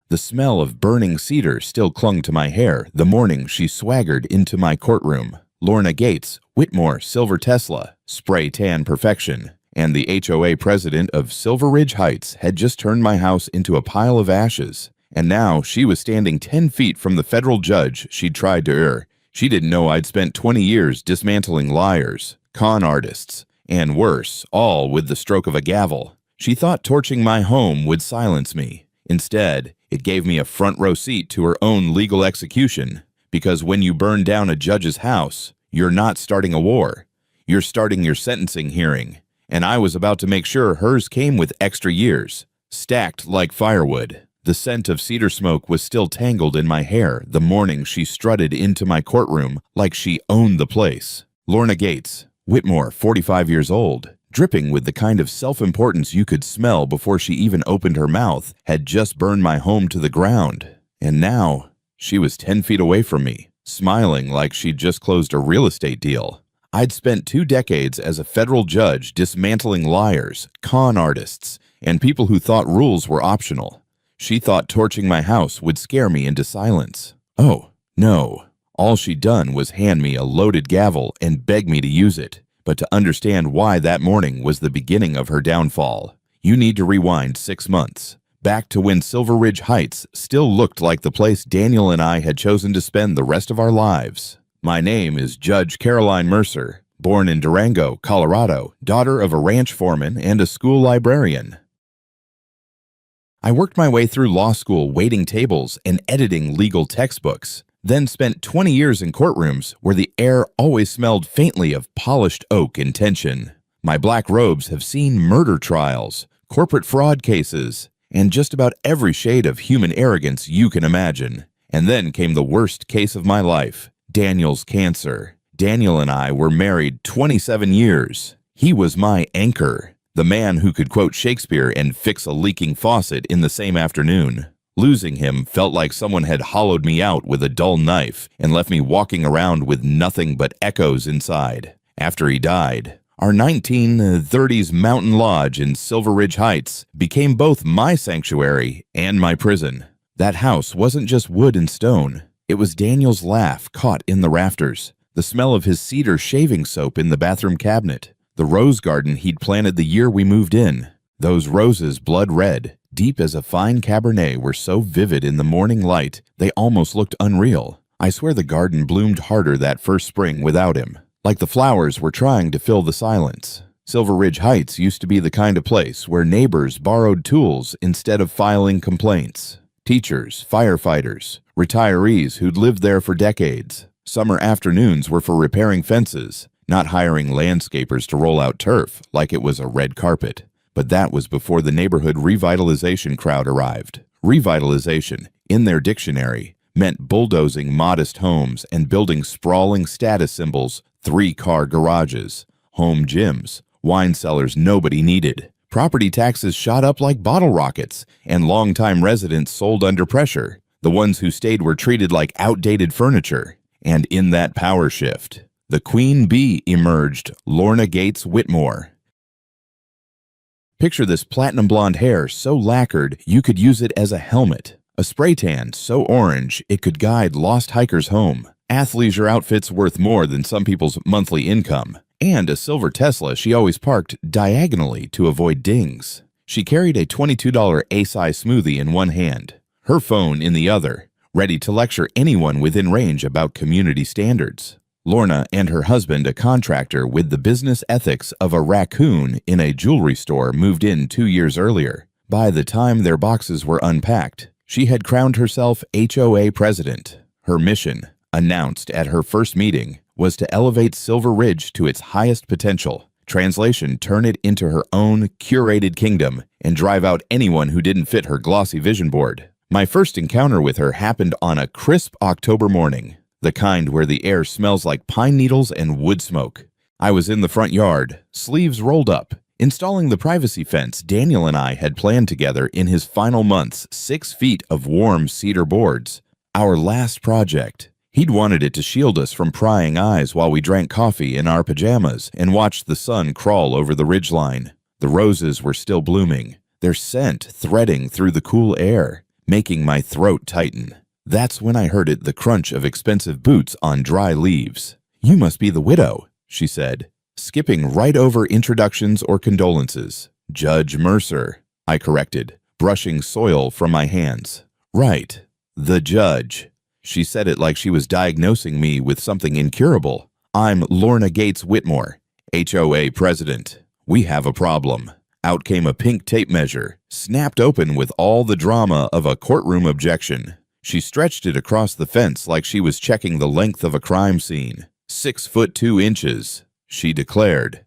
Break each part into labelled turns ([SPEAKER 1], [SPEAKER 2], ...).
[SPEAKER 1] The smell of burning cedar still clung to my hair the morning she swaggered into my courtroom. Lorna Gates, Whitmore, Silver Tesla, spray tan perfection, and the HOA president of Silver Ridge Heights had just turned my house into a pile of ashes. And now she was standing 10 feet from the federal judge she'd tried to err. She didn't know I'd spent 20 years dismantling liars, con artists, and worse, all with the stroke of a gavel. She thought torching my home would silence me. Instead, it gave me a front row seat to her own legal execution. Because when you burn down a judge's house, you're not starting a war. You're starting your sentencing hearing. And I was about to make sure hers came with extra years, stacked like firewood. The scent of cedar smoke was still tangled in my hair the morning she strutted into my courtroom like she owned the place. Lorna Gates, Whitmore, 45 years old, dripping with the kind of self-importance you could smell before she even opened her mouth, had just burned my home to the ground. And now, she was 10 feet away from me, smiling like she'd just closed a real estate deal. I'd spent 2 decades as a federal judge dismantling liars, con artists, and people who thought rules were optional. She thought torching my house would scare me into silence. Oh, no. All she'd done was hand me a loaded gavel and beg me to use it. But to understand why that morning was the beginning of her downfall, you need to rewind 6 months, back to when Silver Ridge Heights still looked like the place Daniel and I had chosen to spend the rest of our lives. My name is Judge Caroline Mercer, born in Durango, Colorado, daughter of a ranch foreman and a school librarian. I worked my way through law school waiting tables and editing legal textbooks, then spent 20 years in courtrooms where the air always smelled faintly of polished oak and tension. My black robes have seen murder trials, corporate fraud cases, and just about every shade of human arrogance you can imagine. And then came the worst case of my life, Daniel's cancer. Daniel and I were married 27 years. He was my anchor. The man who could quote Shakespeare and fix a leaking faucet in the same afternoon. Losing him felt like someone had hollowed me out with a dull knife and left me walking around with nothing but echoes inside. After he died, our 1930s mountain lodge in Silver Ridge Heights became both my sanctuary and my prison. That house wasn't just wood and stone. It was Daniel's laugh caught in the rafters, the smell of his cedar shaving soap in the bathroom cabinet, the rose garden he'd planted the year we moved in. Those roses, blood red, deep as a fine Cabernet, were so vivid in the morning light they almost looked unreal. I swear the garden bloomed harder that first spring without him, like the flowers were trying to fill the silence. Silver Ridge Heights used to be the kind of place where neighbors borrowed tools instead of filing complaints. Teachers, firefighters, retirees who'd lived there for decades. Summer afternoons were for repairing fences, not hiring landscapers to roll out turf like it was a red carpet. But that was before the neighborhood revitalization crowd arrived. Revitalization, in their dictionary, meant bulldozing modest homes and building sprawling status symbols, 3-car garages, home gyms, wine cellars nobody needed. Property taxes shot up like bottle rockets, and longtime residents sold under pressure. The ones who stayed were treated like outdated furniture. And in that power shift, the queen bee emerged, Lorna Gates Whitmore. Picture this platinum blonde hair so lacquered you could use it as a helmet, a spray tan so orange it could guide lost hikers home, athleisure outfits worth more than some people's monthly income, and a silver Tesla she always parked diagonally to avoid dings. She carried a $22 Acai smoothie in one hand, her phone in the other, ready to lecture anyone within range about community standards. Lorna and her husband, a contractor with the business ethics of a raccoon in a jewelry store, moved in 2 years earlier. By the time their boxes were unpacked, she had crowned herself HOA president. Her mission, announced at her first meeting, was to elevate Silver Ridge to its highest potential. Translation, turn it into her own curated kingdom and drive out anyone who didn't fit her glossy vision board. My first encounter with her happened on a crisp October morning. The kind where the air smells like pine needles and wood smoke. I was in the front yard, sleeves rolled up, installing the privacy fence Daniel and I had planned together in his final months, 6 feet of warm cedar boards. Our last project. He'd wanted it to shield us from prying eyes while we drank coffee in our pajamas and watched the sun crawl over the ridgeline. The roses were still blooming, their scent threading through the cool air. making my throat tighten. That's when I heard the crunch of expensive boots on dry leaves. "You must be the widow," she said, skipping right over introductions or condolences. "Judge Mercer," I corrected, brushing soil from my hands. "Right, the judge." She said it like she was diagnosing me with something incurable. "I'm Lorna Gates Whitmore, HOA president. We have a problem." Out came a pink tape measure, snapped open with all the drama of a courtroom objection. She stretched it across the fence like she was checking the length of a crime scene. 6 foot 2 inches, she declared.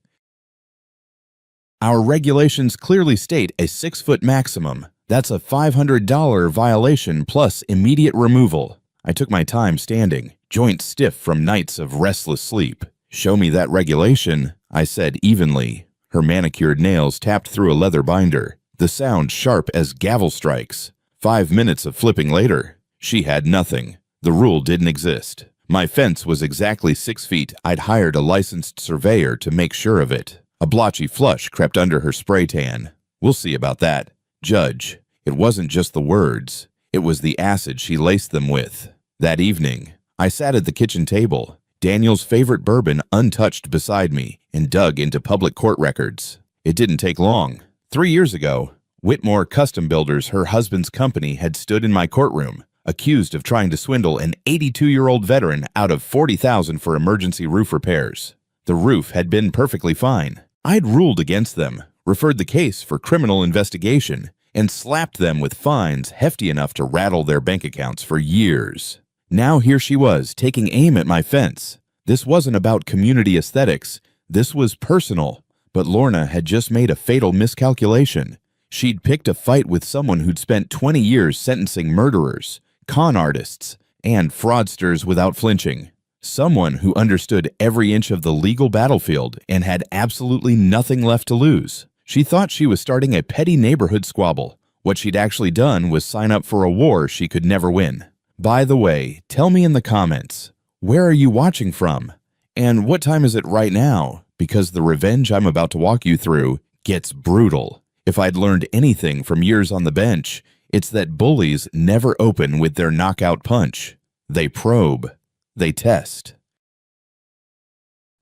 [SPEAKER 1] "Our regulations clearly state a 6-foot maximum. That's a $500 violation plus immediate removal." I took my time standing, joints stiff from nights of restless sleep. "Show me that regulation," I said evenly. Her manicured nails tapped through a leather binder, the sound sharp as gavel strikes. 5 minutes of flipping later, she had nothing. The rule didn't exist. My fence was exactly 6 feet. I'd hired a licensed surveyor to make sure of it. A blotchy flush crept under her spray tan. "We'll see about that, Judge." It wasn't just the words. It was the acid she laced them with. That evening, I sat at the kitchen table, Daniel's favorite bourbon untouched beside me, and dug into public court records. It didn't take long. 3 years ago, Whitmore Custom Builders, her husband's company, had stood in my courtroom, accused of trying to swindle an 82-year-old veteran out of $40,000 for emergency roof repairs. The roof had been perfectly fine. I'd ruled against them, referred the case for criminal investigation, and slapped them with fines hefty enough to rattle their bank accounts for years. Now here she was, taking aim at my fence. This wasn't about community aesthetics. This was personal. But Lorna had just made a fatal miscalculation. She'd picked a fight with someone who'd spent 20 years sentencing murderers, con artists, and fraudsters without flinching. Someone who understood every inch of the legal battlefield and had absolutely nothing left to lose. She thought she was starting a petty neighborhood squabble. What she'd actually done was sign up for a war she could never win. By the way, tell me in the comments, where are you watching from? And what time is it right now? Because the revenge I'm about to walk you through gets brutal. If I'd learned anything from years on the bench, it's that bullies never open with their knockout punch. They probe. They test.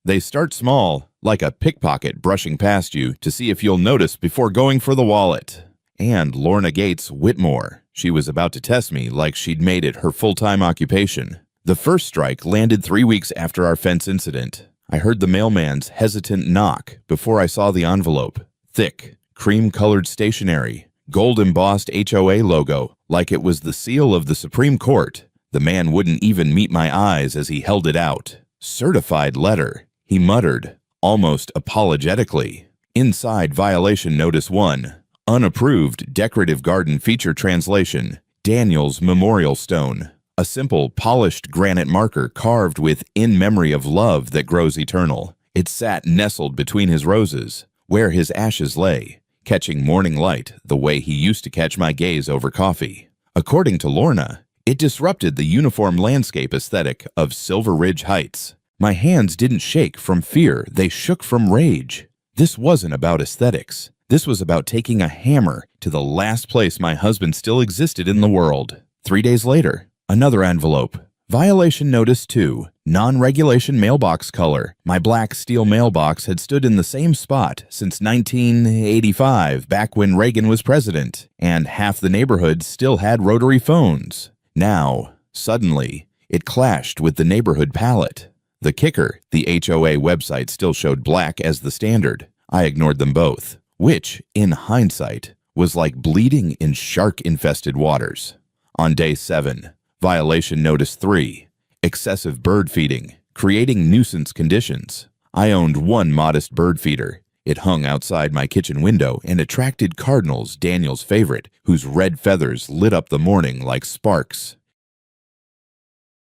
[SPEAKER 1] They start small, like a pickpocket brushing past you to see if you'll notice before going for the wallet. And Lorna Gates Whitmore. She was about to test me like she'd made it her full-time occupation. The first strike landed 3 weeks after our fence incident. I heard the mailman's hesitant knock before I saw the envelope. Thick, cream-colored stationery, gold-embossed HOA logo, like it was the seal of the Supreme Court. The man wouldn't even meet my eyes as he held it out. "Certified letter," he muttered, almost apologetically. Inside Violation Notice 1. Unapproved Decorative Garden Feature Translation, Daniel's Memorial Stone. A simple, polished granite marker carved with "In memory of love that grows eternal." It sat nestled between his roses, where his ashes lay, catching morning light the way he used to catch my gaze over coffee. According to Lorna, it disrupted the uniform landscape aesthetic of Silver Ridge Heights. My hands didn't shake from fear, they shook from rage. This wasn't about aesthetics. This was about taking a hammer to the last place my husband still existed in the world. 3 days later, another envelope. Violation Notice 2, non-regulation mailbox color. My black steel mailbox had stood in the same spot since 1985, back when Reagan was president, and half the neighborhood still had rotary phones. Now, suddenly, it clashed with the neighborhood palette. The kicker, the HOA website still showed black as the standard. I ignored them both, which, in hindsight, was like bleeding in shark-infested waters. On day 7, Violation Notice 3, excessive bird feeding, creating nuisance conditions. I owned one modest bird feeder. It hung outside my kitchen window and attracted cardinals, Daniel's favorite, whose red feathers lit up the morning like sparks.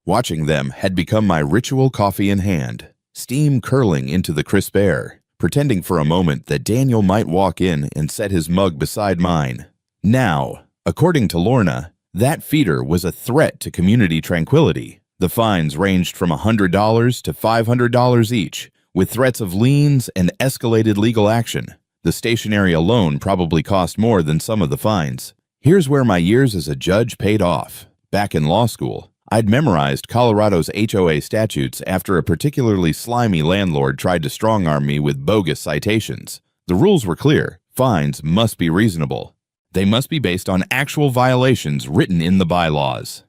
[SPEAKER 1] Watching them had become my ritual, coffee in hand, steam curling into the crisp air, pretending for a moment that Daniel might walk in and set his mug beside mine. Now, according to Lorna, that feeder was a threat to community tranquility. The fines ranged from $100 to $500 each, with threats of liens and escalated legal action. The stationery alone probably cost more than some of the fines. Here's where my years as a judge paid off. Back in law school, I'd memorized Colorado's HOA statutes after a particularly slimy landlord tried to strong-arm me with bogus citations. The rules were clear. Fines must be reasonable. They must be based on actual violations written in the bylaws.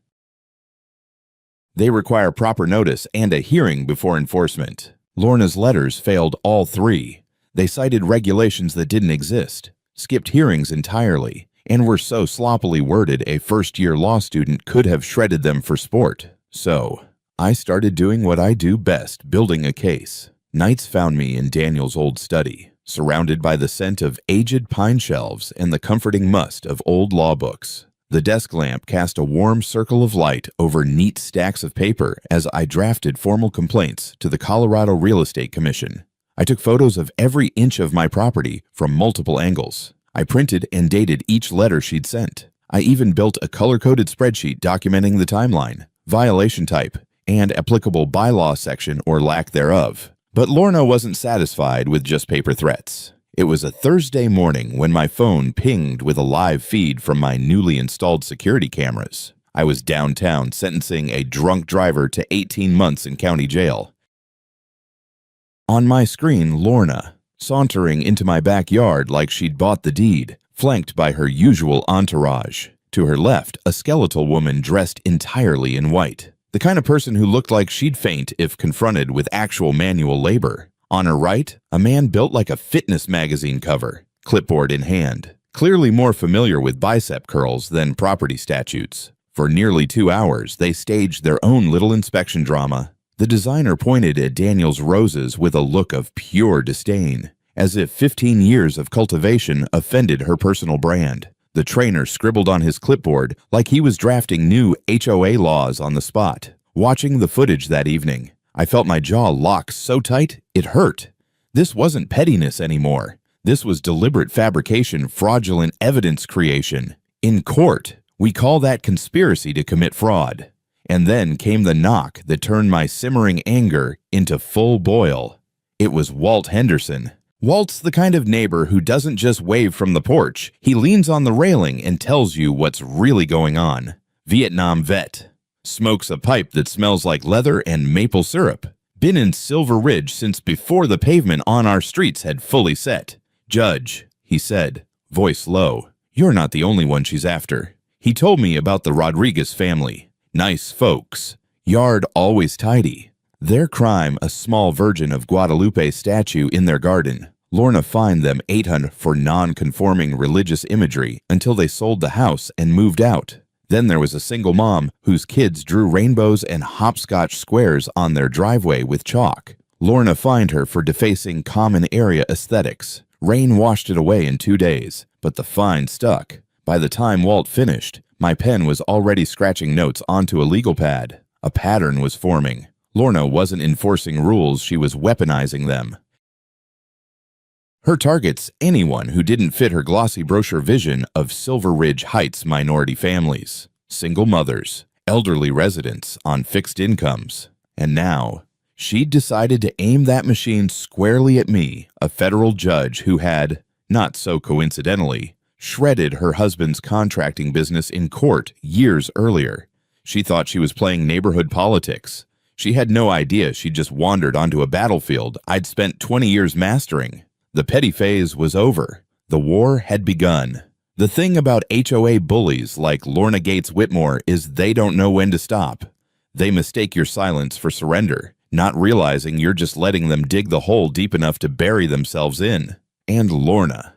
[SPEAKER 1] They require proper notice and a hearing before enforcement. Lorna's letters failed all three. They cited regulations that didn't exist, skipped hearings entirely, and were so sloppily worded a first-year law student could have shredded them for sport. So, I started doing what I do best, building a case. Nights found me in Daniel's old study, surrounded by the scent of aged pine shelves and the comforting must of old law books. The desk lamp cast a warm circle of light over neat stacks of paper as I drafted formal complaints to the Colorado Real Estate Commission. I took photos of every inch of my property from multiple angles. I printed and dated each letter she'd sent. I even built a color-coded spreadsheet documenting the timeline, violation type, and applicable bylaw section or lack thereof. But Lorna wasn't satisfied with just paper threats. It was a Thursday morning when my phone pinged with a live feed from my newly installed security cameras. I was downtown sentencing a drunk driver to 18 months in county jail. On my screen, Lorna, sauntering into my backyard like she'd bought the deed, flanked by her usual entourage. To her left, a skeletal woman dressed entirely in white, the kind of person who looked like she'd faint if confronted with actual manual labor. On her right, a man built like a fitness magazine cover, clipboard in hand, clearly more familiar with bicep curls than property statutes. For nearly 2 hours, they staged their own little inspection drama. The designer pointed at Daniel's roses with a look of pure disdain, as if 15 years of cultivation offended her personal brand. The trainer scribbled on his clipboard like he was drafting new HOA laws on the spot. Watching the footage that evening, I felt my jaw lock so tight it hurt. This wasn't pettiness anymore. This was deliberate fabrication, fraudulent evidence creation. In court, we call that conspiracy to commit fraud. And then came the knock that turned my simmering anger into full boil. It was Walt Henderson. Walt's the kind of neighbor who doesn't just wave from the porch. He leans on the railing and tells you what's really going on. Vietnam vet. Smokes a pipe that smells like leather and maple syrup. Been in Silver Ridge since before the pavement on our streets had fully set. Judge, he said, voice low, you're not the only one she's after. He told me about the Rodriguez family. Nice folks. Yard always tidy. Their crime, a small Virgin of Guadalupe statue in their garden. Lorna fined them $800 for non-conforming religious imagery until they sold the house and moved out. Then there was a single mom whose kids drew rainbows and hopscotch squares on their driveway with chalk. Lorna fined her for defacing common area aesthetics. Rain washed it away in 2 days, but the fine stuck. By the time Walt finished, my pen was already scratching notes onto a legal pad. A pattern was forming. Lorna wasn't enforcing rules, she was weaponizing them. Her targets anyone who didn't fit her glossy brochure vision of Silver Ridge Heights minority families, single mothers, elderly residents on fixed incomes. And now, she'd decided to aim that machine squarely at me, a federal judge who had, not so coincidentally, shredded her husband's contracting business in court years earlier. She thought she was playing neighborhood politics. She had no idea she'd just wandered onto a battlefield I'd spent 20 years mastering. The petty phase was over. The war had begun. The thing about HOA bullies like Lorna Gates Whitmore is they don't know when to stop. They mistake your silence for surrender, not realizing you're just letting them dig the hole deep enough to bury themselves in. And Lorna.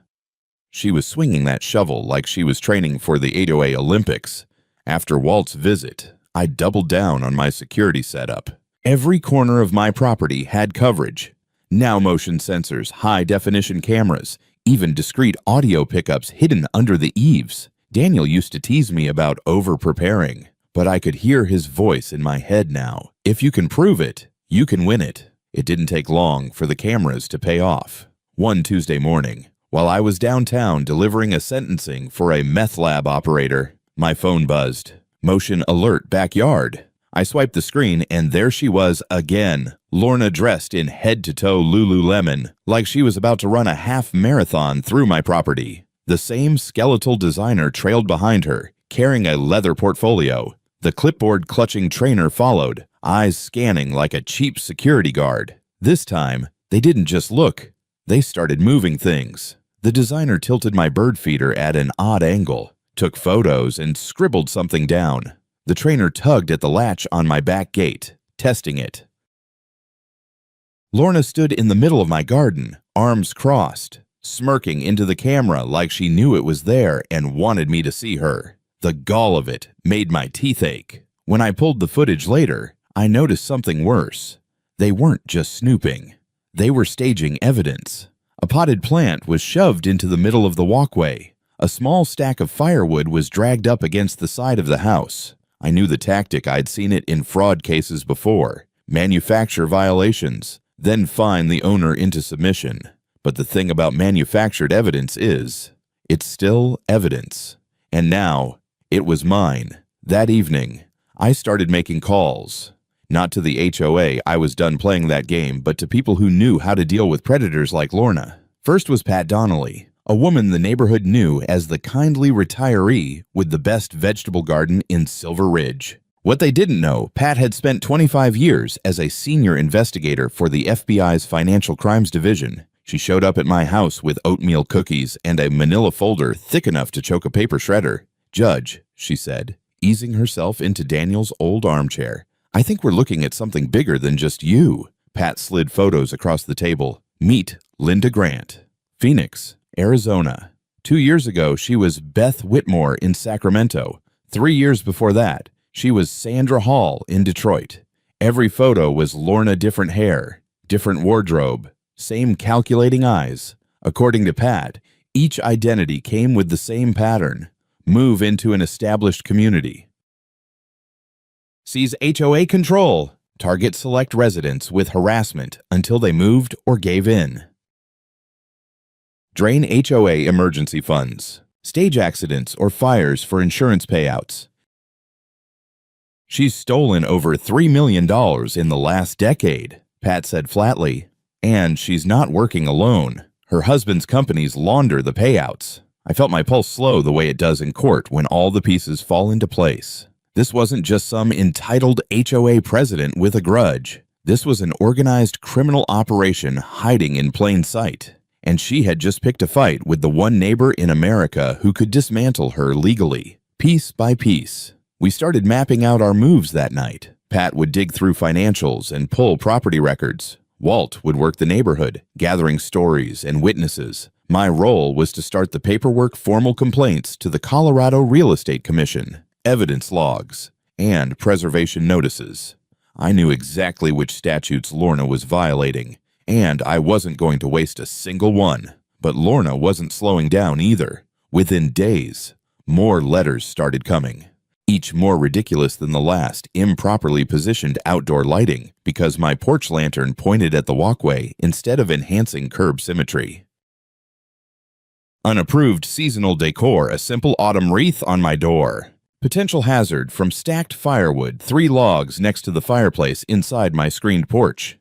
[SPEAKER 1] She was swinging that shovel like she was training for the HOA Olympics. After Walt's visit, I doubled down on my security setup. Every corner of my property had coverage. Now motion sensors, high-definition cameras, even discrete audio pickups hidden under the eaves. Daniel used to tease me about over-preparing, but I could hear his voice in my head now. If you can prove it, you can win it. It didn't take long for the cameras to pay off. One Tuesday morning, while I was downtown delivering a sentencing for a meth lab operator, my phone buzzed. Motion alert backyard. I swiped the screen and there she was again. Lorna dressed in head-to-toe Lululemon, like she was about to run a half marathon through my property. The same skeletal designer trailed behind her, carrying a leather portfolio. The clipboard-clutching trainer followed, eyes scanning like a cheap security guard. This time, they didn't just look. They started moving things. The designer tilted my bird feeder at an odd angle, took photos, and scribbled something down. The trainer tugged at the latch on my back gate, testing it. Lorna stood in the middle of my garden, arms crossed, smirking into the camera like she knew it was there and wanted me to see her. The gall of it made my teeth ache. When I pulled the footage later, I noticed something worse. They weren't just snooping. They were staging evidence. A potted plant was shoved into the middle of the walkway. A small stack of firewood was dragged up against the side of the house. I knew the tactic. I'd seen it in fraud cases before. Manufacture violations, then fine the owner into submission. But the thing about manufactured evidence is, it's still evidence. And now, it was mine. That evening, I started making calls. Not to the HOA, I was done playing that game, but to people who knew how to deal with predators like Lorna. First was Pat Donnelly, a woman the neighborhood knew as the kindly retiree with the best vegetable garden in Silver Ridge. What they didn't know, Pat had spent 25 years as a senior investigator for the FBI's Financial Crimes Division. She showed up at my house with oatmeal cookies and a manila folder thick enough to choke a paper shredder. "Judge," she said, easing herself into Daniel's old armchair, "I think we're looking at something bigger than just you." Pat slid photos across the table. "Meet Linda Grant, Phoenix, Arizona. 2 years ago, she was Beth Whitmore in Sacramento. 3 years before that, she was Sandra Hall in Detroit. Every photo was Lorna, different hair, different wardrobe, same calculating eyes. According to Pat, each identity came with the same pattern: move into an established community, seize HOA control, target select residents with harassment until they moved or gave in, drain HOA emergency funds, stage accidents or fires for insurance payouts. She's stolen over $3 million in the last decade, Pat said flatly. And she's not working alone. Her husband's companies launder the payouts. I felt my pulse slow the way it does in court when all the pieces fall into place. This wasn't just some entitled HOA president with a grudge. This was an organized criminal operation hiding in plain sight. And she had just picked a fight with the one neighbor in America who could dismantle her legally, piece by piece. We started mapping out our moves that night. Pat would dig through financials and pull property records. Walt would work the neighborhood, gathering stories and witnesses. My role was to start the paperwork, formal complaints to the Colorado Real Estate Commission, evidence logs, and preservation notices. I knew exactly which statutes Lorna was violating, and I wasn't going to waste a single one. But Lorna wasn't slowing down either. Within days, more letters started coming. Each more ridiculous than the last, improperly positioned outdoor lighting because my porch lantern pointed at the walkway instead of enhancing curb symmetry. Unapproved seasonal decor, a simple autumn wreath on my door. Potential hazard from stacked firewood, 3 logs next to the fireplace inside my screened porch.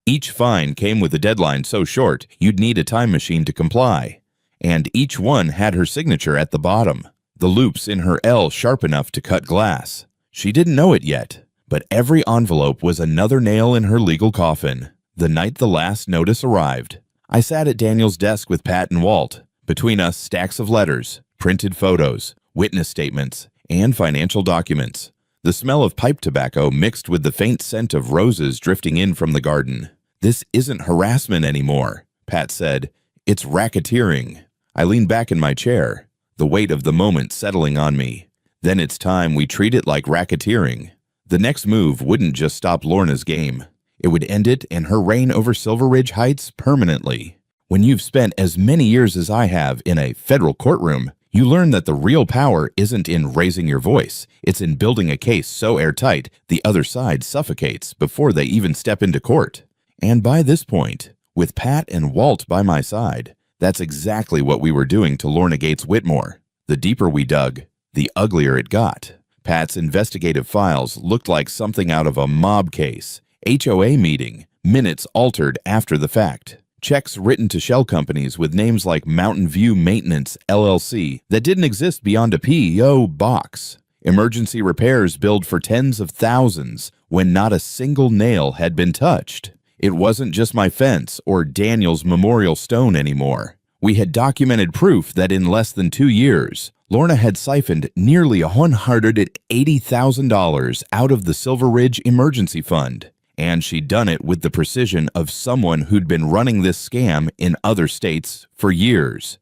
[SPEAKER 1] Each fine came with a deadline so short you'd need a time machine to comply, and each one had her signature at the bottom. The loops in her L sharp enough to cut glass. She didn't know it yet, but every envelope was another nail in her legal coffin. The night the last notice arrived, I sat at Daniel's desk with Pat and Walt. Between us, stacks of letters, printed photos, witness statements, and financial documents. The smell of pipe tobacco mixed with the faint scent of roses drifting in from the garden. "This isn't harassment anymore," Pat said. "It's racketeering." I leaned back in my chair, the weight of the moment settling on me. Then it's time we treat it like racketeering. The next move wouldn't just stop Lorna's game. It would end it and her reign over Silver Ridge Heights permanently. When you've spent as many years as I have in a federal courtroom, you learn that the real power isn't in raising your voice. It's in building a case so airtight the other side suffocates before they even step into court. And by this point, with Pat and Walt by my side, that's exactly what we were doing to Lorna Gates Whitmore. The deeper we dug, the uglier it got. Pat's investigative files looked like something out of a mob case. HOA meeting, minutes altered after the fact. Checks written to shell companies with names like Mountain View Maintenance, LLC, that didn't exist beyond a PEO box. Emergency repairs billed for tens of thousands when not a single nail had been touched. It wasn't just my fence or Daniel's memorial stone anymore. We had documented proof that in less than 2 years, Lorna had siphoned nearly $180,000 out of the Silver Ridge Emergency Fund. And she'd done it with the precision of someone who'd been running this scam in other states for years.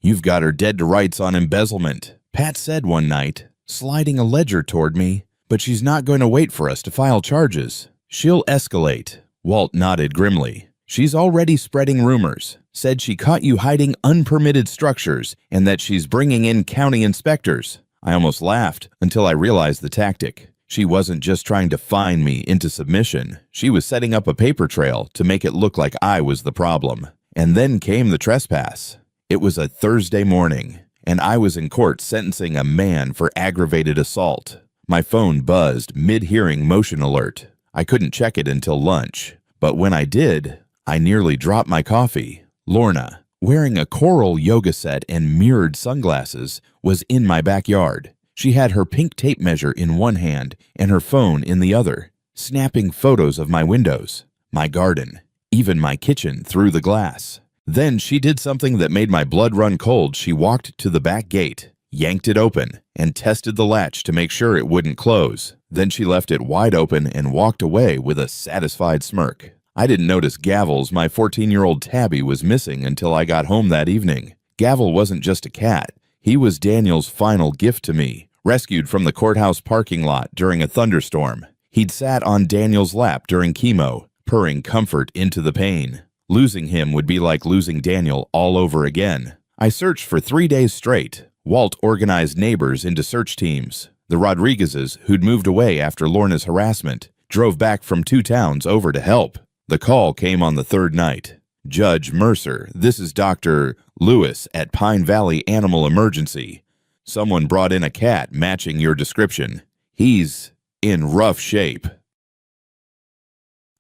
[SPEAKER 1] "You've got her dead to rights on embezzlement," Pat said one night, sliding a ledger toward me, "but she's not going to wait for us to file charges. She'll escalate." Walt nodded grimly. "She's already spreading rumors. Said she caught you hiding unpermitted structures and that she's bringing in county inspectors." I almost laughed until I realized the tactic. She wasn't just trying to fine me into submission. She was setting up a paper trail to make it look like I was the problem. And then came the trespass. It was a Thursday morning, and I was in court sentencing a man for aggravated assault. My phone buzzed mid-hearing motion alert. I couldn't check it until lunch, but when I did, I nearly dropped my coffee. Lorna, wearing a coral yoga set and mirrored sunglasses, was in my backyard. She had her pink tape measure in one hand and her phone in the other, snapping photos of my windows, my garden, even my kitchen through the glass. Then she did something that made my blood run cold. She walked to the back gate, yanked it open, and tested the latch to make sure it wouldn't close. Then she left it wide open and walked away with a satisfied smirk. I didn't notice Gavels, my 14-year-old tabby, was missing until I got home that evening. Gavel wasn't just a cat. He was Daniel's final gift to me, rescued from the courthouse parking lot during a thunderstorm. He'd sat on Daniel's lap during chemo, purring comfort into the pain. Losing him would be like losing Daniel all over again. I searched for 3 days straight. Walt organized neighbors into search teams. The Rodriguezes, who'd moved away after Lorna's harassment, drove back from 2 towns over to help. The call came on the 3rd night. "Judge Mercer, this is Dr. Lewis at Pine Valley Animal Emergency. Someone brought in a cat matching your description. He's in rough shape."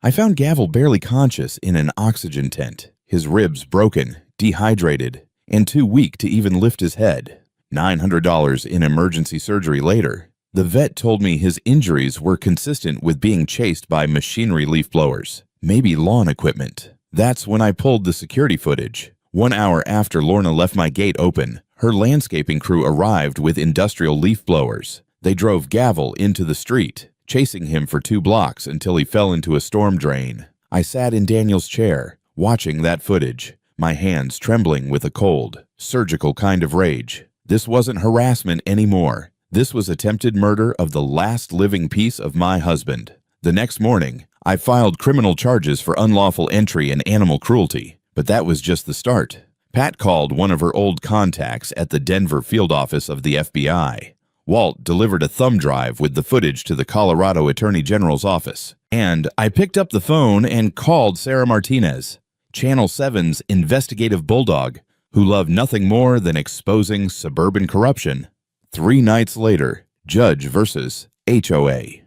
[SPEAKER 1] I found Gavel barely conscious in an oxygen tent, his ribs broken, dehydrated, and too weak to even lift his head. $900 in emergency surgery later. The vet told me his injuries were consistent with being chased by machinery leaf blowers, maybe lawn equipment. That's when I pulled the security footage. 1 hour after Lorna left my gate open, her landscaping crew arrived with industrial leaf blowers. They drove Gavel into the street, chasing him for 2 blocks until he fell into a storm drain. I sat in Daniel's chair, watching that footage, my hands trembling with a cold, surgical kind of rage. This wasn't harassment anymore. This was attempted murder of the last living piece of my husband. The next morning, I filed criminal charges for unlawful entry and animal cruelty, but that was just the start. Pat called one of her old contacts at the Denver field office of the FBI. Walt delivered a thumb drive with the footage to the Colorado Attorney General's office, and I picked up the phone and called Sarah Martinez, Channel 7's investigative bulldog, who loved nothing more than exposing suburban corruption. 3 nights later, Judge versus HOA.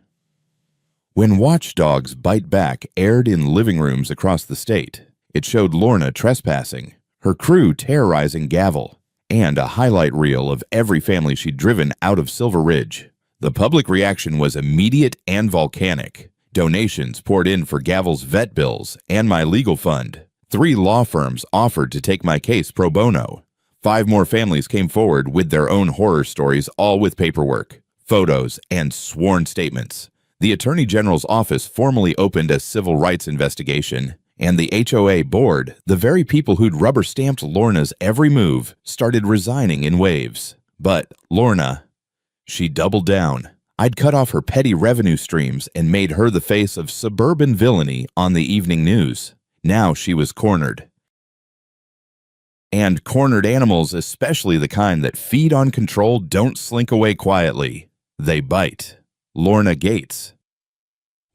[SPEAKER 1] When Watchdogs Bite Back aired in living rooms across the state, it showed Lorna trespassing, her crew terrorizing Gavel, and a highlight reel of every family she'd driven out of Silver Ridge. The public reaction was immediate and volcanic. Donations poured in for Gavel's vet bills and my legal fund. 3 law firms offered to take my case pro bono. 5 more families came forward with their own horror stories, all with paperwork, photos, and sworn statements. The Attorney General's office formally opened a civil rights investigation, and the HOA board, the very people who'd rubber-stamped Lorna's every move, started resigning in waves. But Lorna, she doubled down. I'd cut off her petty revenue streams and made her the face of suburban villainy on the evening news. Now she was cornered. And cornered animals, especially the kind that feed on control, don't slink away quietly. They bite. Lorna Gates.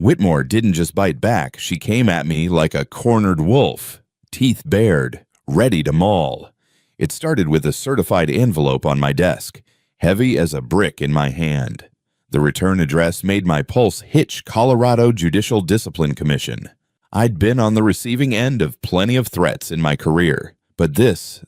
[SPEAKER 1] Whitmore didn't just bite back, she came at me like a cornered wolf, teeth bared, ready to maul. It started with a certified envelope on my desk, heavy as a brick in my hand. The return address made my pulse hitch Colorado Judicial Discipline Commission. I'd been on the receiving end of plenty of threats in my career, but this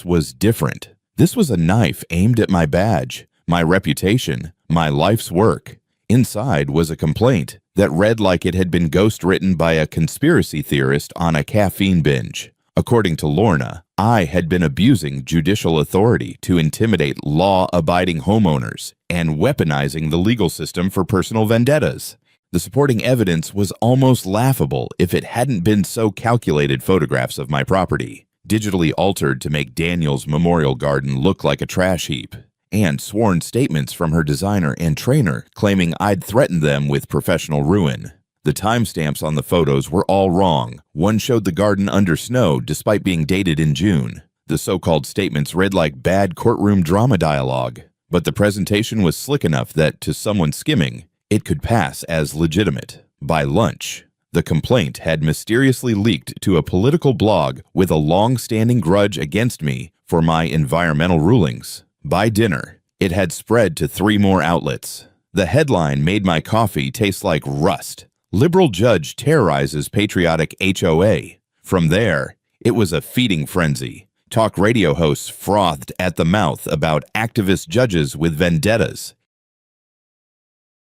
[SPEAKER 1] was different. This was a knife aimed at my badge, my reputation, my life's work. Inside was a complaint that read like it had been ghostwritten by a conspiracy theorist on a caffeine binge. According to Lorna, I had been abusing judicial authority to intimidate law-abiding homeowners and weaponizing the legal system for personal vendettas. The supporting evidence was almost laughable if it hadn't been so calculated photographs of my property, digitally altered to make Daniel's memorial garden look like a trash heap, and sworn statements from her designer and trainer claiming I'd threatened them with professional ruin. The timestamps on the photos were all wrong. One showed the garden under snow despite being dated in June. The so-called statements read like bad courtroom drama dialogue, but the presentation was slick enough that, to someone skimming, it could pass as legitimate. By lunch, the complaint had mysteriously leaked to a political blog with a long-standing grudge against me for my environmental rulings. By dinner, it had spread to 3 more outlets. The headline made my coffee taste like rust. Liberal judge terrorizes patriotic HOA. From there, it was a feeding frenzy. Talk radio hosts frothed at the mouth about activist judges with vendettas.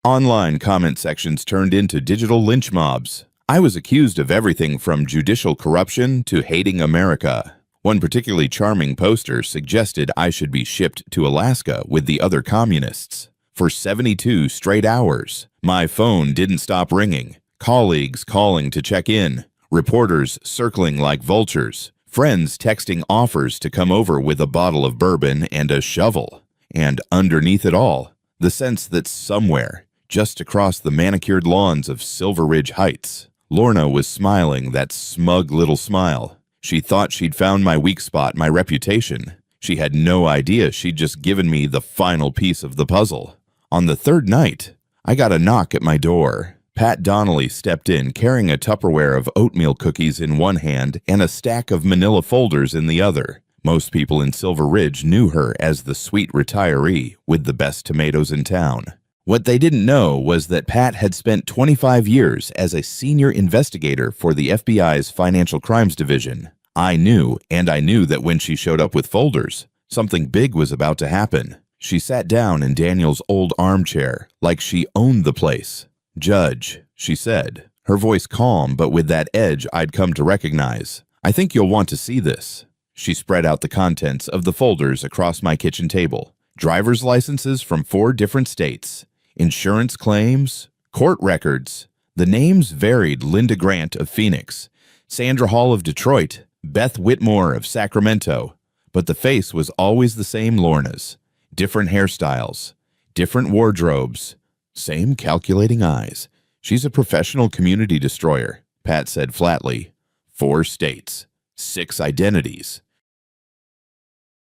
[SPEAKER 1] Online comment sections turned into digital lynch mobs. I was accused of everything from judicial corruption to hating America. One particularly charming poster suggested I should be shipped to Alaska with the other communists. For 72 straight hours, my phone didn't stop ringing. Colleagues calling to check in, reporters circling like vultures, friends texting offers to come over with a bottle of bourbon and a shovel. And underneath it all, the sense that somewhere, just across the manicured lawns of Silver Ridge Heights, Lorna was smiling that smug little smile. She thought she'd found my weak spot, my reputation. She had no idea she'd just given me the final piece of the puzzle. On the 3rd night, I got a knock at my door. Pat Donnelly stepped in carrying a Tupperware of oatmeal cookies in one hand and a stack of manila folders in the other. Most people in Silver Ridge knew her as the sweet retiree with the best tomatoes in town. What they didn't know was that Pat had spent 25 years as a senior investigator for the FBI's Financial Crimes Division. I knew that when she showed up with folders, something big was about to happen. She sat down in Daniel's old armchair, like she owned the place. "Judge," she said, her voice calm but with that edge I'd come to recognize. "I think you'll want to see this." She spread out the contents of the folders across my kitchen table. Driver's licenses from 4 different states, insurance claims, court records. The names varied: Linda Grant of Phoenix, Sandra Hall of Detroit, Beth Whitmore of Sacramento. But the face was always the same Lorna's. Different hairstyles, different wardrobes, same calculating eyes. "She's a professional community destroyer," Pat said flatly. 4 states, 6 identities.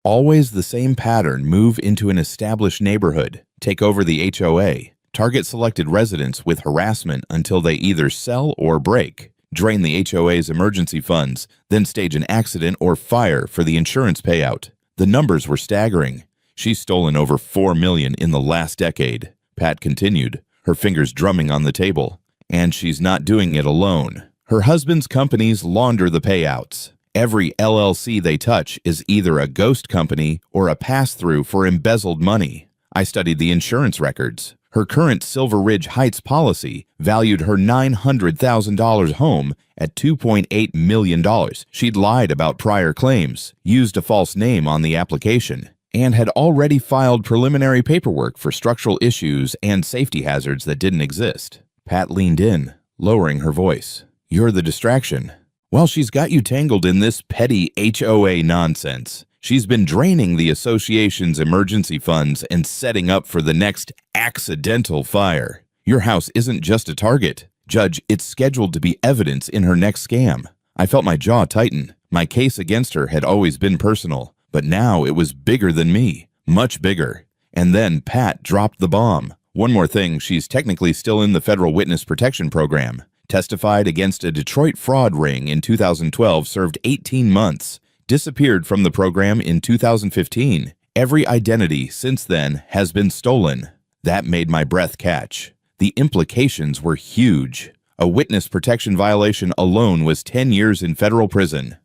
[SPEAKER 1] Always the same pattern: move into an established neighborhood, take over the HOA, target selected residents with harassment until they either sell or break, drain the HOA's emergency funds, then stage an accident or fire for the insurance payout. The numbers were staggering. "She's stolen over $4 million in the last decade," Pat continued, her fingers drumming on the table. "And she's not doing it alone. Her husband's companies launder the payouts. Every LLC they touch is either a ghost company or a pass-through for embezzled money. I studied the insurance records. Her current Silver Ridge Heights policy valued her $900,000 home at $2.8 million. She'd lied about prior claims, used a false name on the application, and had already filed preliminary paperwork for structural issues and safety hazards that didn't exist." Pat leaned in, lowering her voice. "You're the distraction. Well, she's got you tangled in this petty HOA nonsense. She's been draining the association's emergency funds and setting up for the next accidental fire. Your house isn't just a target. Judge, it's scheduled to be evidence in her next scam." I felt my jaw tighten. My case against her had always been personal, but now it was bigger than me, much bigger. And then Pat dropped the bomb. "One more thing, she's technically still in the Federal Witness Protection Program. Testified against a Detroit fraud ring in 2012, served 18 months. Disappeared from the program in 2015. Every identity since then has been stolen." That made my breath catch. The implications were huge. A witness protection violation alone was 10 years in federal prison.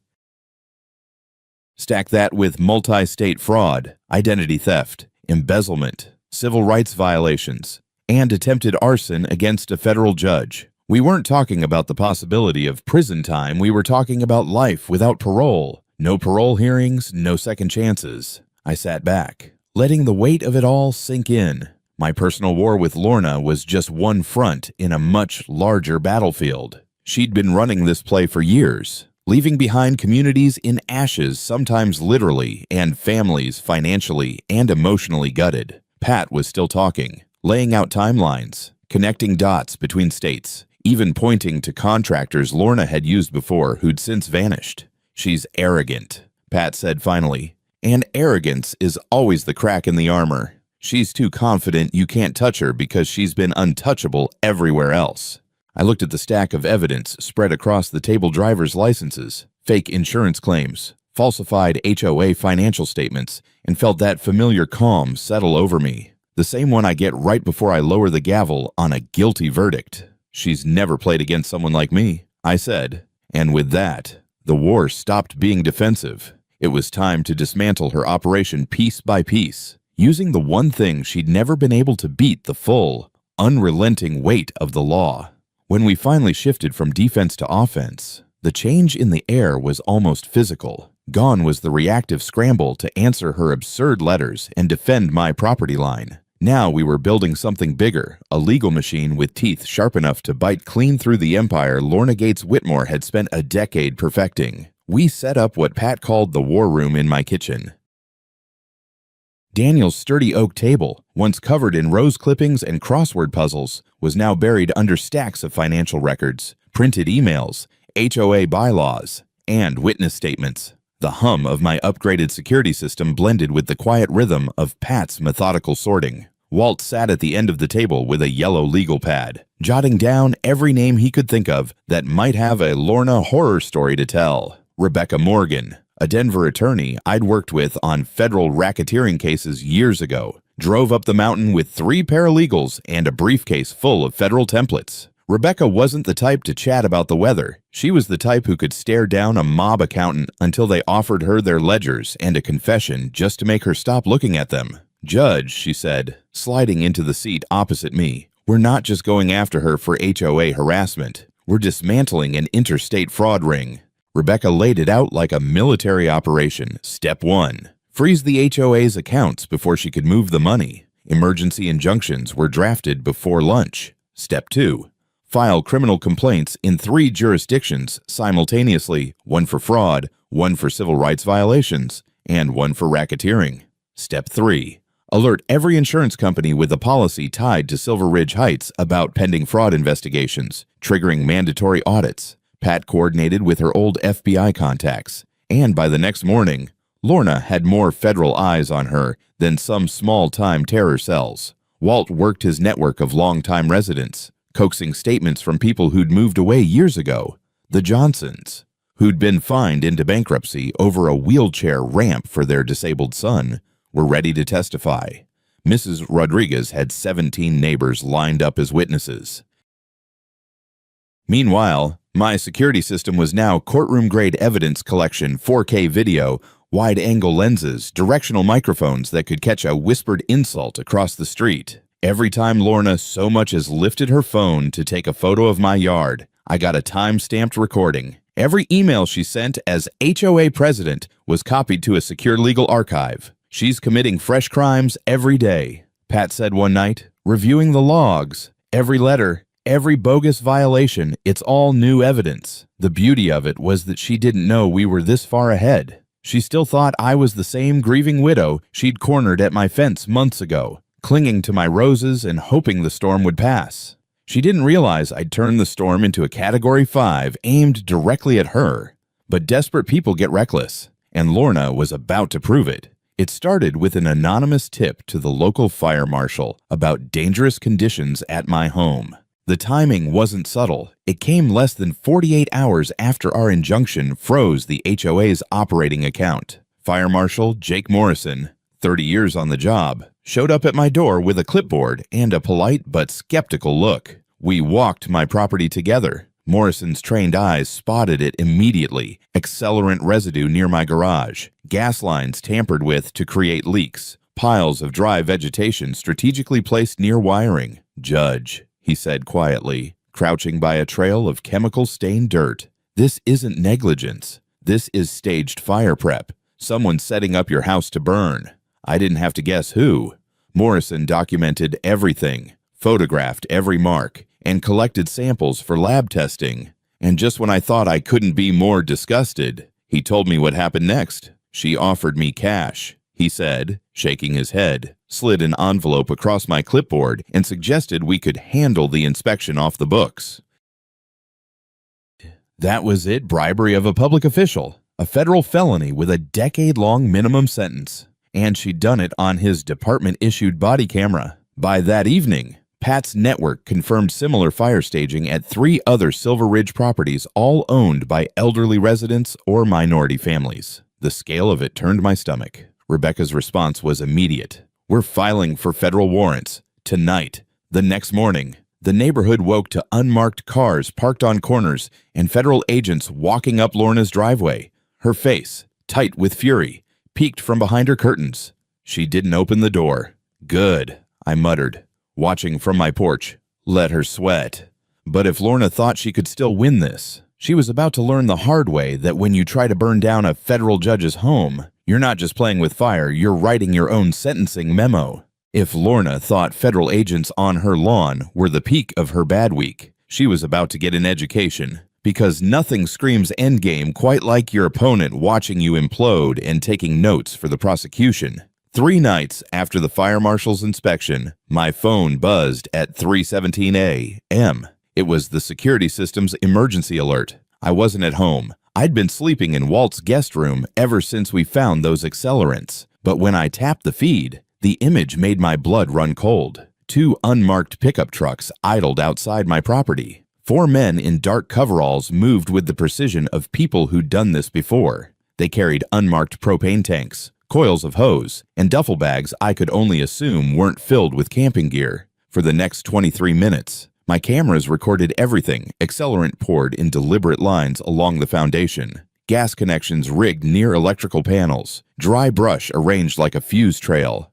[SPEAKER 1] Stack that with multi-state fraud, identity theft, embezzlement, civil rights violations, and attempted arson against a federal judge. We weren't talking about the possibility of prison time, we were talking about life without parole. No parole hearings, no second chances. I sat back, letting the weight of it all sink in. My personal war with Lorna was just one front in a much larger battlefield. She'd been running this play for years, leaving behind communities in ashes, sometimes literally, and families financially and emotionally gutted. Pat was still talking, laying out timelines, connecting dots between states, even pointing to contractors Lorna had used before who'd since vanished. "She's arrogant," Pat said finally, "and arrogance is always the crack in the armor. She's too confident you can't touch her because she's been untouchable everywhere else." I looked at the stack of evidence spread across the table: driver's licenses, fake insurance claims, falsified HOA financial statements, and felt that familiar calm settle over me. The same one I get right before I lower the gavel on a guilty verdict. "She's never played against someone like me," I said. And with that, the war stopped being defensive. It was time to dismantle her operation piece by piece, using the one thing she'd never been able to beat: the full, unrelenting weight of the law. When we finally shifted from defense to offense, the change in the air was almost physical. Gone was the reactive scramble to answer her absurd letters and defend my property line. Now we were building something bigger, a legal machine with teeth sharp enough to bite clean through the empire Lorna Gates Whitmore had spent a decade perfecting. We set up what Pat called the war room in my kitchen. Daniel's sturdy oak table, once covered in rose clippings and crossword puzzles, was now buried under stacks of financial records, printed emails, HOA bylaws, and witness statements. The hum of my upgraded security system blended with the quiet rhythm of Pat's methodical sorting. Walt sat at the end of the table with a yellow legal pad, jotting down every name he could think of that might have a Lorna horror story to tell. Rebecca Morgan, a Denver attorney I'd worked with on federal racketeering cases years ago, drove up the mountain with 3 paralegals and a briefcase full of federal templates. Rebecca wasn't the type to chat about the weather. She was the type who could stare down a mob accountant until they offered her their ledgers and a confession just to make her stop looking at them. "Judge," she said, sliding into the seat opposite me, "we're not just going after her for HOA harassment. We're dismantling an interstate fraud ring." Rebecca laid it out like a military operation. Step 1. Freeze the HOA's accounts before she could move the money. Emergency injunctions were drafted before lunch. Step 2. File criminal complaints in 3 jurisdictions simultaneously, 1 for fraud, 1 for civil rights violations, and 1 for racketeering. Step 3. Alert every insurance company with a policy tied to Silver Ridge Heights about pending fraud investigations, triggering mandatory audits. Pat coordinated with her old FBI contacts, and by the next morning, Lorna had more federal eyes on her than some small-time terror cells. Walt worked his network of long-time residents, coaxing statements from people who'd moved away years ago. The Johnsons, who'd been fined into bankruptcy over a wheelchair ramp for their disabled son, were ready to testify. Mrs. Rodriguez had 17 neighbors lined up as witnesses. Meanwhile, my security system was now courtroom-grade evidence collection, 4K video, wide-angle lenses, directional microphones that could catch a whispered insult across the street. Every time Lorna so much as lifted her phone to take a photo of my yard, I got a time-stamped recording. Every email she sent as HOA president was copied to a secure legal archive. "She's committing fresh crimes every day," Pat said one night, reviewing the logs. "Every letter, every bogus violation, it's all new evidence." The beauty of it was that she didn't know we were this far ahead. She still thought I was the same grieving widow she'd cornered at my fence months ago, clinging to my roses and hoping the storm would pass. She didn't realize I'd turned the storm into a Category 5 aimed directly at her. But desperate people get reckless, and Lorna was about to prove it. It started with an anonymous tip to the local fire marshal about dangerous conditions at my home. The timing wasn't subtle. It came less than 48 hours after our injunction froze the HOA's operating account. Fire Marshal Jake Morrison, 30 years on the job, showed up at my door with a clipboard and a polite but skeptical look. We walked my property together. Morrison's trained eyes spotted it immediately. Accelerant residue near my garage. Gas lines tampered with to create leaks. Piles of dry vegetation strategically placed near wiring. Judge, he said quietly, crouching by a trail of chemical-stained dirt. This isn't negligence. This is staged fire prep. Someone setting up your house to burn. I didn't have to guess who. Morrison documented everything, photographed every mark, and collected samples for lab testing. And just when I thought I couldn't be more disgusted, he told me what happened next. She offered me cash, he said, shaking his head, slid an envelope across my clipboard, and suggested we could handle the inspection off the books. That was it, bribery of a public official, a federal felony with a decade-long minimum sentence. And she'd done it on his department-issued body camera. By that evening, Pat's network confirmed similar fire staging at 3 other Silver Ridge properties, all owned by elderly residents or minority families. The scale of it turned my stomach. Rebecca's response was immediate. We're filing for federal warrants. Tonight. The next morning, the neighborhood woke to unmarked cars parked on corners and federal agents walking up Lorna's driveway. Her face, tight with fury, peeked from behind her curtains. She didn't open the door. Good, I muttered, watching from my porch. Let her sweat. But if Lorna thought she could still win this, she was about to learn the hard way that when you try to burn down a federal judge's home, you're not just playing with fire, you're writing your own sentencing memo. If Lorna thought federal agents on her lawn were the peak of her bad week, she was about to get an education. Because nothing screams endgame quite like your opponent watching you implode and taking notes for the prosecution. 3 nights after the fire marshal's inspection, my phone buzzed at 3:17 a.m. It was the security system's emergency alert. I wasn't at home. I'd been sleeping in Walt's guest room ever since we found those accelerants. But when I tapped the feed, the image made my blood run cold. 2 unmarked pickup trucks idled outside my property. 4 men in dark coveralls moved with the precision of people who'd done this before. They carried unmarked propane tanks, coils of hose, and duffel bags I could only assume weren't filled with camping gear. For the next 23 minutes, my cameras recorded everything, accelerant poured in deliberate lines along the foundation, gas connections rigged near electrical panels, dry brush arranged like a fuse trail.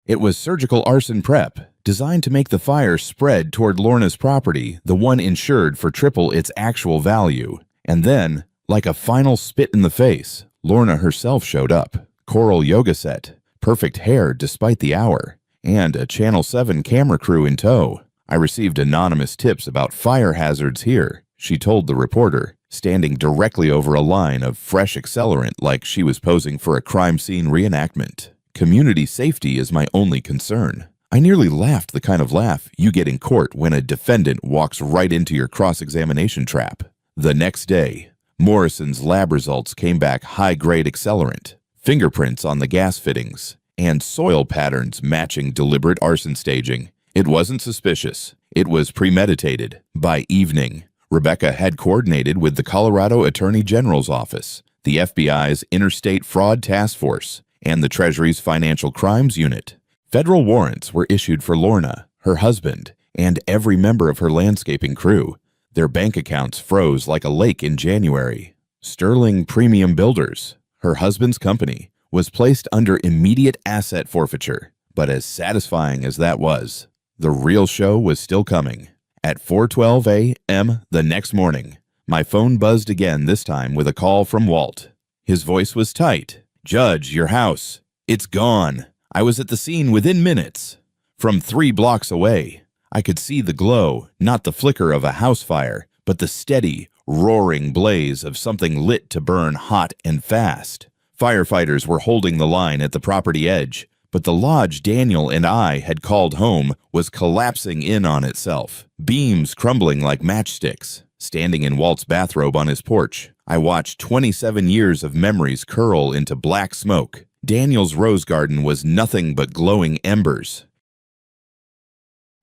[SPEAKER 1] It was surgical arson prep, designed to make the fire spread toward Lorna's property, the one insured for triple its actual value. And then, like a final spit in the face, Lorna herself showed up. Coral yoga set, perfect hair despite the hour, and a Channel 7 camera crew in tow. I received anonymous tips about fire hazards here, she told the reporter, standing directly over a line of fresh accelerant like she was posing for a crime scene reenactment. Community safety is my only concern. I nearly laughed the kind of laugh you get in court when a defendant walks right into your cross-examination trap. The next day, Morrison's lab results came back high-grade accelerant, fingerprints on the gas fittings, and soil patterns matching deliberate arson staging. It wasn't suspicious. It was premeditated. By evening, Rebecca had coordinated with the Colorado Attorney General's office, the FBI's Interstate Fraud Task Force, and the Treasury's Financial Crimes Unit. Federal warrants were issued for Lorna, her husband, and every member of her landscaping crew. Their bank accounts froze like a lake in January. Sterling Premium Builders, her husband's company, was placed under immediate asset forfeiture. But as satisfying as that was, the real show was still coming. At 4:12 a.m. the next morning, my phone buzzed again, this time with a call from Walt. His voice was tight. Judge, your house. It's gone. I was at the scene within minutes. From 3 blocks away, I could see the glow, not the flicker of a house fire, but the steady, roaring blaze of something lit to burn hot and fast. Firefighters were holding the line at the property edge, but the lodge Daniel and I had called home was collapsing in on itself, beams crumbling like matchsticks. Standing in Walt's bathrobe on his porch, I watched 27 years of memories curl into black smoke. Daniel's rose garden was nothing but glowing embers.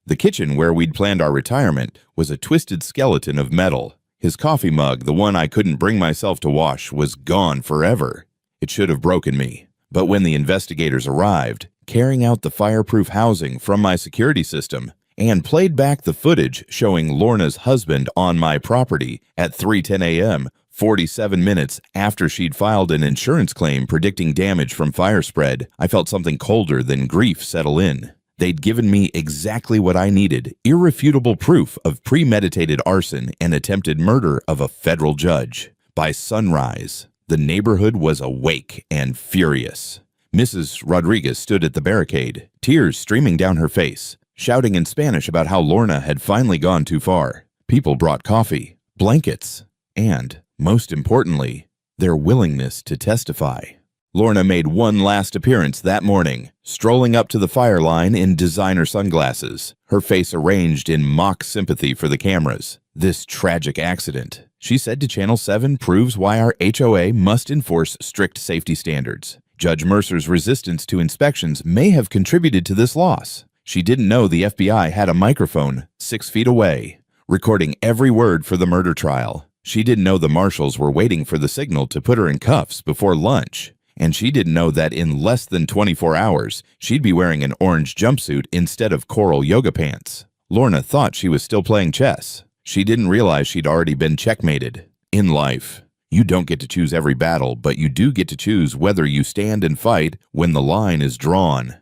[SPEAKER 1] The kitchen where we'd planned our retirement was a twisted skeleton of metal. His coffee mug, the one I couldn't bring myself to wash, was gone forever. It should have broken me. But when the investigators arrived, carrying out the fireproof housing from my security system, and played back the footage showing Lorna's husband on my property at 3:10 a.m., 47 minutes after she'd filed an insurance claim predicting damage from fire spread. I felt something colder than grief settle in. They'd given me exactly what I needed, irrefutable proof of premeditated arson and attempted murder of a federal judge. By sunrise, the neighborhood was awake and furious. Mrs. Rodriguez stood at the barricade, tears streaming down her face, shouting in Spanish about how Lorna had finally gone too far. People brought coffee, blankets, and, most importantly, their willingness to testify. Lorna made one last appearance that morning, strolling up to the fire line in designer sunglasses, her face arranged in mock sympathy for the cameras. This tragic accident, she said to Channel 7, proves why our HOA must enforce strict safety standards. Judge Mercer's resistance to inspections may have contributed to this loss. She didn't know the FBI had a microphone 6 feet away, recording every word for the murder trial. She didn't know the marshals were waiting for the signal to put her in cuffs before lunch. And she didn't know that in less than 24 hours, she'd be wearing an orange jumpsuit instead of coral yoga pants. Lorna thought she was still playing chess. She didn't realize she'd already been checkmated. In life, you don't get to choose every battle, but you do get to choose whether you stand and fight when the line is drawn.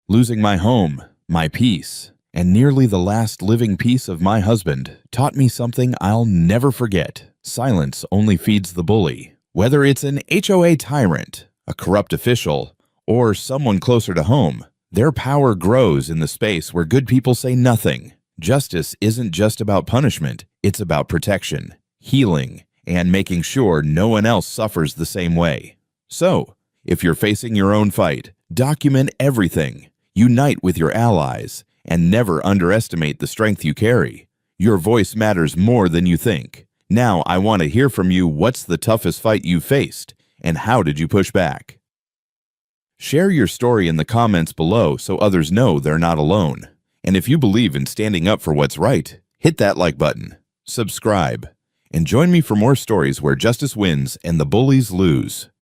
[SPEAKER 1] Losing my home, my peace, and nearly the last living piece of my husband taught me something I'll never forget. Silence only feeds the bully. Whether it's an HOA tyrant, a corrupt official, or someone closer to home, their power grows in the space where good people say nothing. Justice isn't just about punishment, it's about protection, healing, and making sure no one else suffers the same way. So, if you're facing your own fight, document everything, unite with your allies, and never underestimate the strength you carry. Your voice matters more than you think. Now I want to hear from you. What's the toughest fight you faced, and how did you push back? Share your story in the comments below so others know they're not alone. And if you believe in standing up for what's right, hit that like button, subscribe, and join me for more stories where justice wins and the bullies lose.